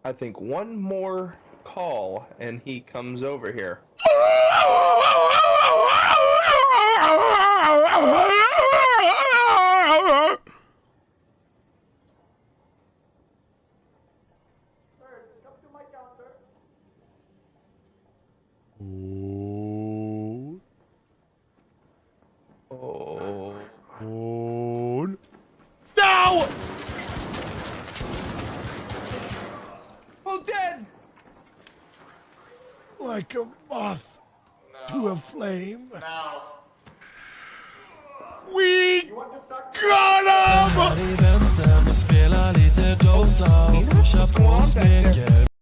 I think one more call and he comes over here. Oh. Oh. No! Oh, dead! Like a moth to a flame. Now. We got him! Här i väntan, vi spelar lite Dota och pushar på smeker.